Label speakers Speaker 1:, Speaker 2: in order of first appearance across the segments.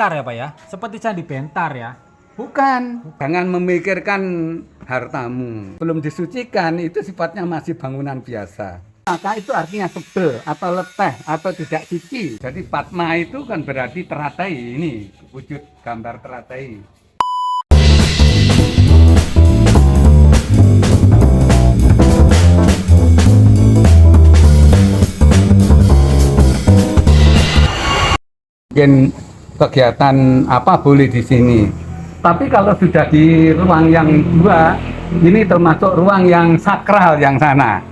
Speaker 1: Bentar ya Pak ya, seperti candi bentar ya.
Speaker 2: Bukan, jangan memikirkan hartamu. Belum disucikan, itu sifatnya masih bangunan biasa. Maka itu artinya sebel atau leteh atau tidak suci. Jadi Padma itu kan berarti teratai, ini wujud gambar teratai. Mungkin kegiatan apa boleh di sini. Tapi kalau sudah di ruang yang dua, ini termasuk ruang yang sakral yang sana.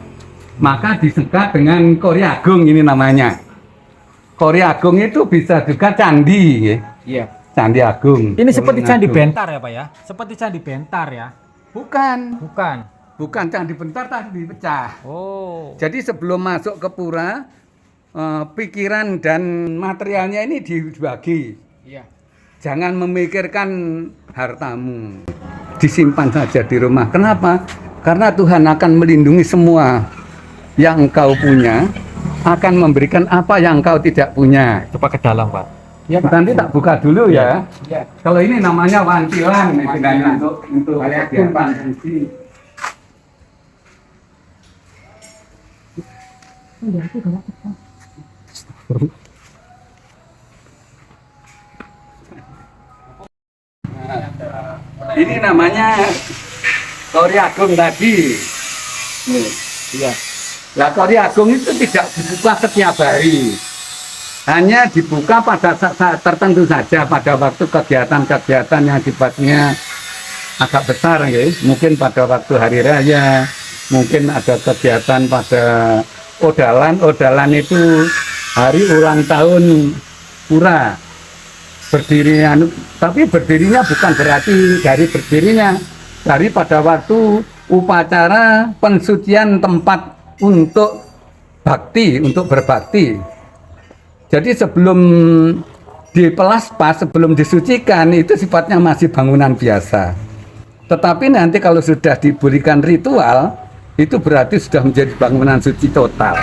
Speaker 2: Maka disekat dengan Kori Agung ini namanya. Kori Agung itu bisa juga candi, ya.
Speaker 1: Iya.
Speaker 2: Candi Agung.
Speaker 1: Ini seperti
Speaker 2: Kori
Speaker 1: candi
Speaker 2: Agung.
Speaker 1: bentar ya Pak ya, seperti candi bentar ya.
Speaker 2: Bukan,
Speaker 1: Bukan.
Speaker 2: bukan candi bentar tadi pecah.
Speaker 1: Oh.
Speaker 2: Jadi sebelum masuk ke pura, pikiran dan materialnya ini dibagi.
Speaker 1: Iya.
Speaker 2: Jangan memikirkan hartamu. Disimpan saja di rumah. Kenapa? Karena Tuhan akan melindungi semua yang engkau punya, akan memberikan apa yang engkau tidak punya.
Speaker 1: Coba ke dalam Pak.
Speaker 2: Ya, nanti tak buka dulu ya.
Speaker 1: Iya.
Speaker 2: Kalau ini namanya wantilan, istilahnya untuk kegiatan suci. Ini namanya Kori Agung tadi. Nih.
Speaker 1: Iya.
Speaker 2: Nah, Kori Agung itu tidak dibuka setiap hari. Hanya dibuka pada saat tertentu saja, pada waktu kegiatan-kegiatan yang sifatnya agak besar, ya. Mungkin pada waktu hari raya, mungkin ada kegiatan pada Odalan. Odalan itu hari ulang tahun pura. Tapi berdirinya bukan berarti dari berdirinya, dari pada waktu upacara pensucian tempat untuk bakti, untuk berbakti. Jadi sebelum dipelaspa, sebelum disucikan, itu sifatnya masih bangunan biasa. Tetapi nanti kalau sudah diberikan ritual, itu berarti sudah menjadi bangunan suci total.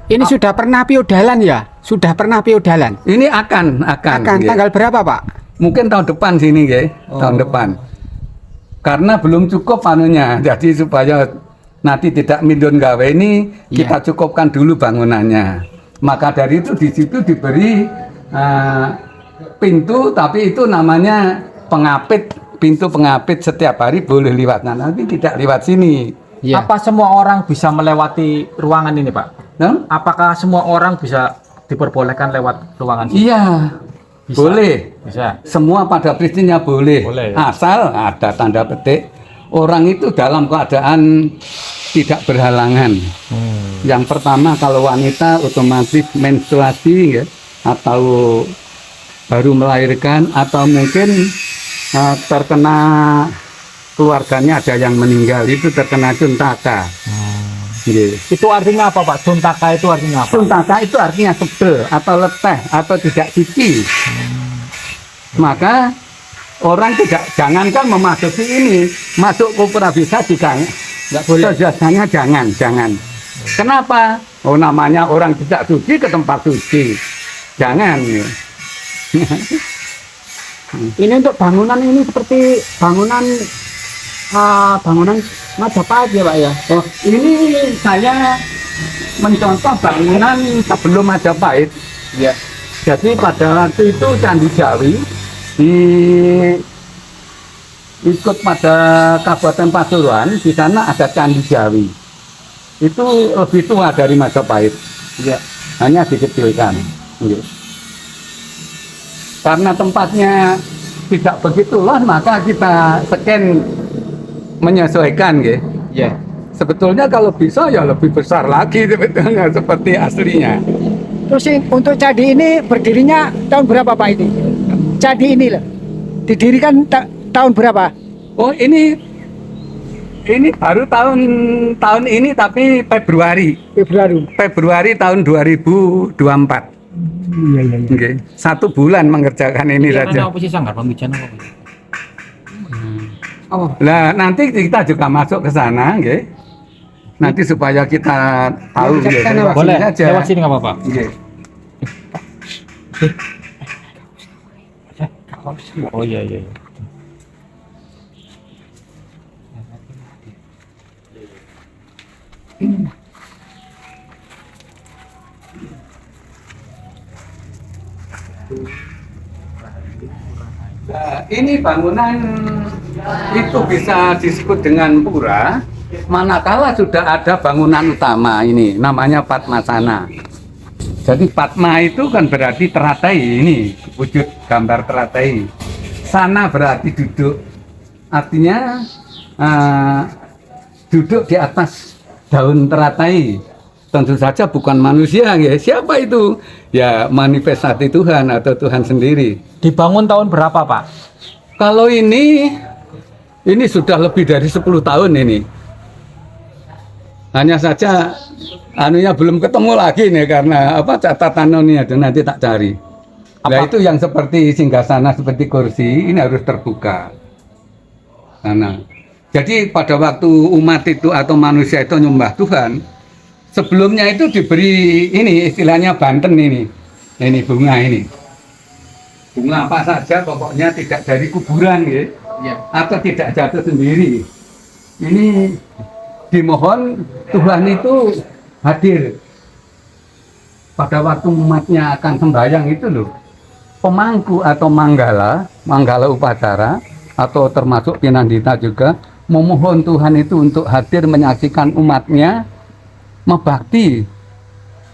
Speaker 3: Ini sudah pernah piodalan ya? Sudah pernah piodalan?
Speaker 2: Ini akan nggih.
Speaker 3: Tanggal berapa Pak?
Speaker 2: Mungkin tahun depan sini, nggih. Tahun depan. Karena belum cukup anunya, jadi supaya nanti tidak mindun gawe ini, kita cukupkan dulu bangunannya. Maka dari itu di situ diberi pintu, tapi itu namanya pengapit, pintu pengapit setiap hari boleh lewat. Nah, nanti tidak lewat sini.
Speaker 3: Iya.
Speaker 1: Apa semua orang bisa melewati ruangan ini Pak?
Speaker 2: Nah?
Speaker 1: Apakah semua orang bisa diperbolehkan lewat ruangan sini?
Speaker 2: Iya,
Speaker 1: Bisa.
Speaker 2: boleh.
Speaker 1: Bisa.
Speaker 2: Semua pada prinsipnya boleh.
Speaker 1: Boleh.
Speaker 2: Asal ada tanda petik orang itu dalam keadaan tidak berhalangan. Yang pertama kalau wanita otomatis menstruasi, ya, atau baru melahirkan, atau mungkin terkena keluarganya ada yang meninggal, itu terkena cuntaka.
Speaker 1: Itu artinya apa Pak? Suntaka itu artinya apa?
Speaker 2: Cuntaka itu artinya sebel atau leteh atau tidak suci. Maka orang jangankan memasuki ini, masuk ke pura bisa juga nggak boleh. Biasanya jangan. Kenapa? Oh, namanya orang tidak suci ke tempat suci. Jangan. Ya.
Speaker 3: Ini untuk bangunan ini seperti bangunan Majapahit ya Pak ya?
Speaker 2: Oh, ini saya mencontoh bangunan sebelum Majapahit.
Speaker 3: Iya.
Speaker 2: Jadi pada waktu itu Candi Jawi ikut pada Kabupaten Pasuruan, di sana ada Candi Jawi. Itu lebih tua dari Majapahit.
Speaker 3: Iya.
Speaker 2: Hanya dikecilkan. Iya. Karena tempatnya tidak begitu luas, maka kita scan menyesuaikan, gitu.
Speaker 3: Iya.
Speaker 2: Sebetulnya kalau bisa ya lebih besar lagi sebetulnya seperti aslinya.
Speaker 3: Terus untuk candi ini berdirinya tahun berapa Pak ini? Candi ini loh. Didirikan tahun berapa?
Speaker 2: Oh, ini baru tahun ini tapi Februari tahun 2024.
Speaker 3: Iya.
Speaker 2: Oke. 1 bulan mengerjakan ini saja.
Speaker 1: Apa sih sanggar pembicaraan apa?
Speaker 3: Oh.
Speaker 2: Nah, nanti kita juga masuk ke sana, nggih. Nanti supaya kita tahu, nggih. Lewat sini
Speaker 1: Boleh.
Speaker 2: saja.
Speaker 1: Lewat sini nggak apa-apa.
Speaker 2: Nggih.
Speaker 1: Oh iya iya.
Speaker 2: Nah, ini bangunan itu bisa disebut dengan pura, manakala sudah ada bangunan utama ini, namanya Padmasana. Jadi Padma itu kan berarti teratai, ini wujud gambar teratai. Sana berarti duduk, artinya duduk di atas daun teratai. Tentu saja bukan manusia, ya. Siapa itu? Ya manifestasi Tuhan atau Tuhan sendiri.
Speaker 1: Dibangun tahun berapa, Pak?
Speaker 2: Kalau ini sudah lebih dari 10 tahun ini. Hanya saja anunya belum ketemu lagi nih karena apa catatan ini ada nanti tak cari. Nah itu yang seperti singgasana seperti kursi ini harus terbuka. Nah, jadi pada waktu umat itu atau manusia itu nyembah Tuhan, sebelumnya itu diberi ini istilahnya banten ini bunga ini. Bunga apa saja pokoknya tidak dari kuburan ya, atau tidak jatuh sendiri. Ini dimohon Tuhan itu hadir pada waktu umatnya akan sembahyang itu loh. Pemangku atau manggala upacara atau termasuk pinandita juga memohon Tuhan itu untuk hadir menyaksikan umatnya membakti.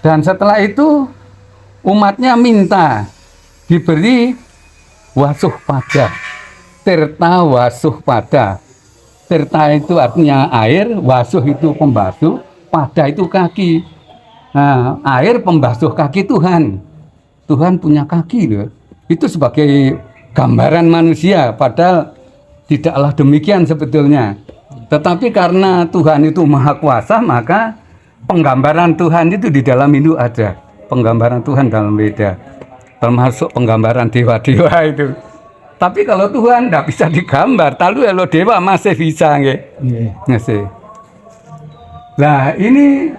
Speaker 2: Dan setelah itu umatnya minta diberi wasuh pada, tirta wasuh pada. Tirta itu artinya air, wasuh itu pembasuh, pada itu kaki. Nah, air pembasuh kaki Tuhan. Tuhan punya kaki loh. Itu sebagai gambaran manusia, padahal tidaklah demikian sebetulnya. Tetapi karena Tuhan itu maha kuasa, maka penggambaran Tuhan itu di dalam Hindu ada. Penggambaran Tuhan dalam Weda. Termasuk penggambaran dewa-dewa itu. Tapi kalau Tuhan tidak bisa digambar, tapi kalau dewa masih bisa, masih. Nah ini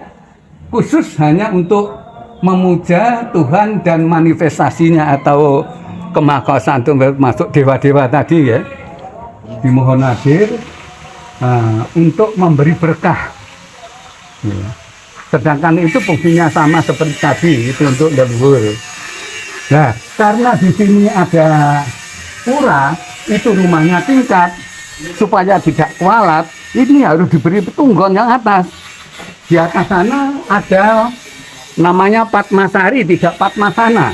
Speaker 2: khusus hanya untuk memuja Tuhan dan manifestasinya atau kemahkuasaan itu masuk dewa-dewa tadi ya. Dimohon hadir untuk memberi berkah. Ya. Sedangkan itu fungsinya sama seperti tadi itu untuk leluhur. Nah, karena di sini ada pura, itu rumahnya tingkat, supaya tidak kualat, ini harus diberi petunggon yang atas. Di atas sana ada namanya Padmasari, tidak Padmasana.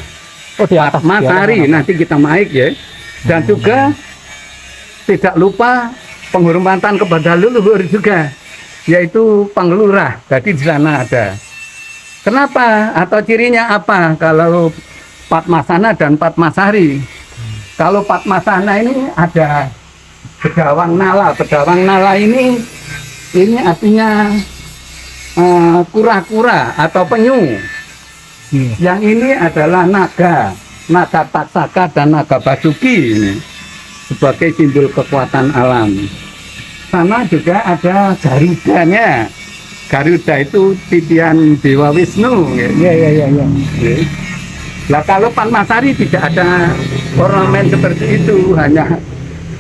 Speaker 1: Oh, di atas
Speaker 2: Padmasari, nanti kita naik ya. Dan juga tidak lupa penghormatan kepada leluhur juga, yaitu Panglurah. Jadi di sana ada. Kenapa? Atau cirinya apa? Kalau Padmasana dan Padmasari. Kalau Padmasana ini ada bedawang nala. Bedawang nala ini artinya kura-kura atau penyu. Yang ini adalah naga taksaka dan naga basuki ini sebagai simbol kekuatan alam. Sana juga ada Garudanya. Garuda itu titian Dewa Wisnu.
Speaker 3: Iya.
Speaker 2: Nah kalau Padmasari tidak ada ornamen seperti itu, hanya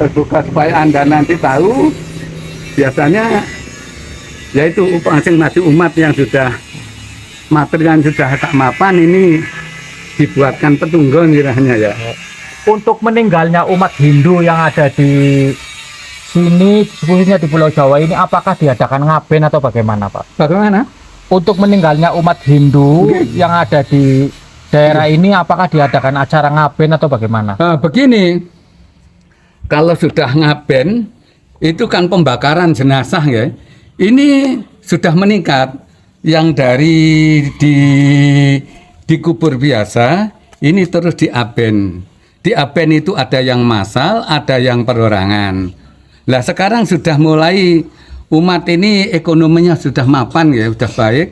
Speaker 2: terbuka supaya Anda nanti tahu. Biasanya yaitu masing-masing umat yang sudah material sudah tak mapan ini dibuatkan petunggon kiranya ya.
Speaker 1: Untuk meninggalnya umat Hindu yang ada di sini, khususnya di Pulau Jawa ini, apakah diadakan ngaben atau bagaimana, Pak?
Speaker 2: Bagaimana?
Speaker 1: Untuk meninggalnya umat Hindu yang ada di daerah ini, apakah diadakan acara ngaben atau bagaimana?
Speaker 2: Begini, kalau sudah ngaben itu kan pembakaran jenazah ya. Ini sudah meningkat. Yang dari dikubur biasa, ini terus diaben. Di aben itu ada yang massal, ada yang perorangan. Lah sekarang sudah mulai umat ini ekonominya sudah mapan ya, sudah baik.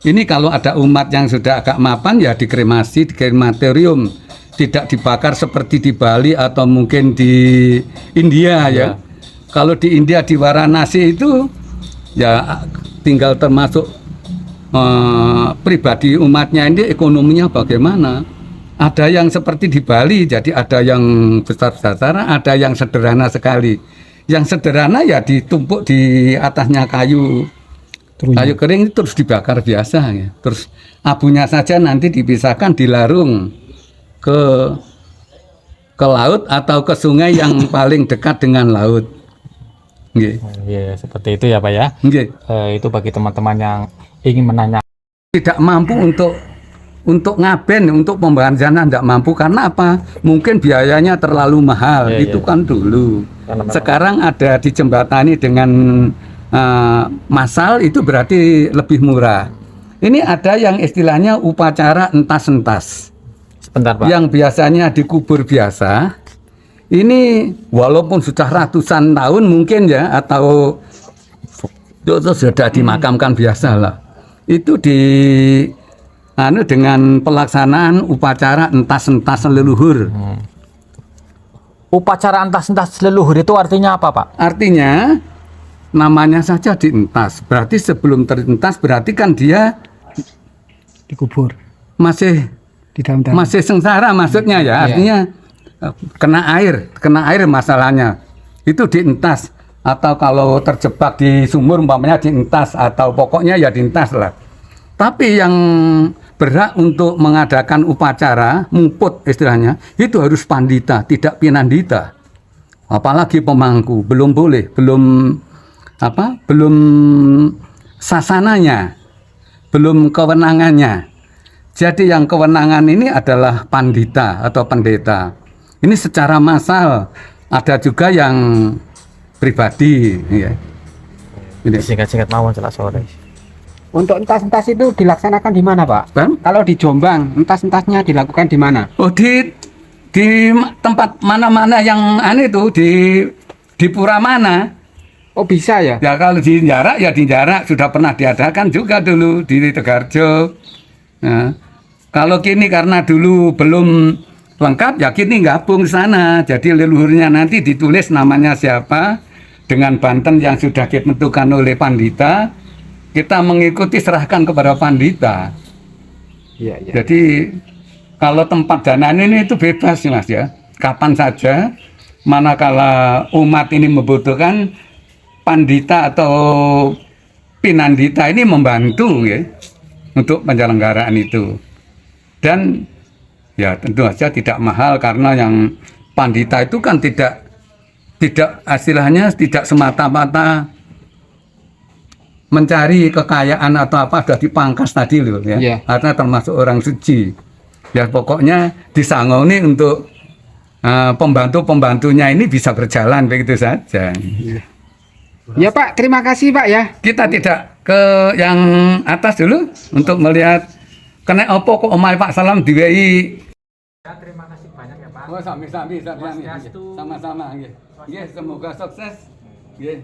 Speaker 2: Ini kalau ada umat yang sudah agak mapan ya dikremasi, di krematorium, tidak dibakar seperti di Bali atau mungkin di India ya. Kalau di India di Varanasi itu ya tinggal termasuk pribadi umatnya ini ekonominya bagaimana. Ada yang seperti di Bali, jadi ada yang besar-besaran, ada yang sederhana sekali. Yang sederhana ya ditumpuk di atasnya kayu kering terus dibakar biasa ya. Terus abunya saja nanti dipisahkan, dilarung ke laut atau ke sungai yang paling dekat dengan laut. Nggih.
Speaker 1: Iya, seperti itu ya Pak ya.
Speaker 2: Nggih.
Speaker 1: Itu bagi teman-teman yang ingin menanya.
Speaker 2: Tidak mampu untuk ngaben, untuk pembahasan sana tidak mampu karena apa? Mungkin biayanya terlalu mahal.
Speaker 1: Iya,
Speaker 2: Itu
Speaker 1: iya.
Speaker 2: kan dulu.
Speaker 1: Karena memang-
Speaker 2: Sekarang ada dijembatani dengan massal, itu berarti lebih murah. Ini ada yang istilahnya upacara entas-entas.
Speaker 1: Sebentar Pak.
Speaker 2: Yang biasanya dikubur biasa. Ini walaupun sudah ratusan tahun mungkin ya, atau itu sudah dimakamkan biasa lah. Itu dengan pelaksanaan upacara entas-entas leluhur.
Speaker 1: Upacara entas-entas leluhur itu artinya apa Pak?
Speaker 2: Artinya namanya saja dientas. Berarti sebelum terentas berarti kan dia
Speaker 3: Dikubur
Speaker 2: masih
Speaker 3: di dalam tanah.
Speaker 2: masih sengsara maksudnya ya. Artinya kena air masalahnya. Itu dientas, atau kalau terjebak di sumur umpamanya dientas, atau pokoknya ya dientas lah. Tapi yang berhak untuk mengadakan upacara muput istilahnya itu harus pandita, tidak pinandita. Apalagi pemangku belum boleh, belum sasananya, belum kewenangannya. Jadi yang kewenangan ini adalah pandita atau pendeta. Ini secara massal, ada juga yang pribadi ya. Ini.
Speaker 1: Singkat-singkat mawon jelas sore.
Speaker 4: Untuk entas-entas itu dilaksanakan di mana, Pak?
Speaker 2: Bang?
Speaker 4: Kalau di Jombang, entas-entasnya dilakukan di mana?
Speaker 2: Oh, di tempat mana-mana yang aneh itu di pura mana?
Speaker 4: Oh, bisa ya?
Speaker 2: Ya kalau di Jarak ya di Jarak sudah pernah diadakan juga dulu di Tegarjo. Nah, kalau kini karena dulu belum lengkap ya kini gabung di sana. Jadi leluhurnya nanti ditulis namanya siapa dengan Banten yang sudah ditentukan oleh pandita. Kita mengikuti, serahkan kepada pandita.
Speaker 4: Iya, iya.
Speaker 2: Jadi kalau tempat danaan ini itu bebas sih Mas ya. Kapan saja, manakala umat ini membutuhkan, pandita atau pinandita ini membantu ya untuk penyelenggaraan itu. Dan ya tentu saja tidak mahal karena yang pandita itu kan tidak istilahnya tidak semata-mata mencari kekayaan atau apa, sudah dipangkas tadi loh ya.
Speaker 4: Iya.
Speaker 2: Karena termasuk orang suci. Ya pokoknya disangoni untuk pembantu-pembantunya ini bisa berjalan begitu saja.
Speaker 4: Ya, Pak, terima kasih, Pak ya.
Speaker 2: Kita tidak ke yang atas dulu untuk melihat kena opo kok omai Pak Salam diwehi.
Speaker 1: Terima kasih banyak ya Pak.
Speaker 2: Oh, sami-sami,
Speaker 1: Swastiastu.
Speaker 2: sama-sama nggih. Nggih, semoga sukses. Nggih.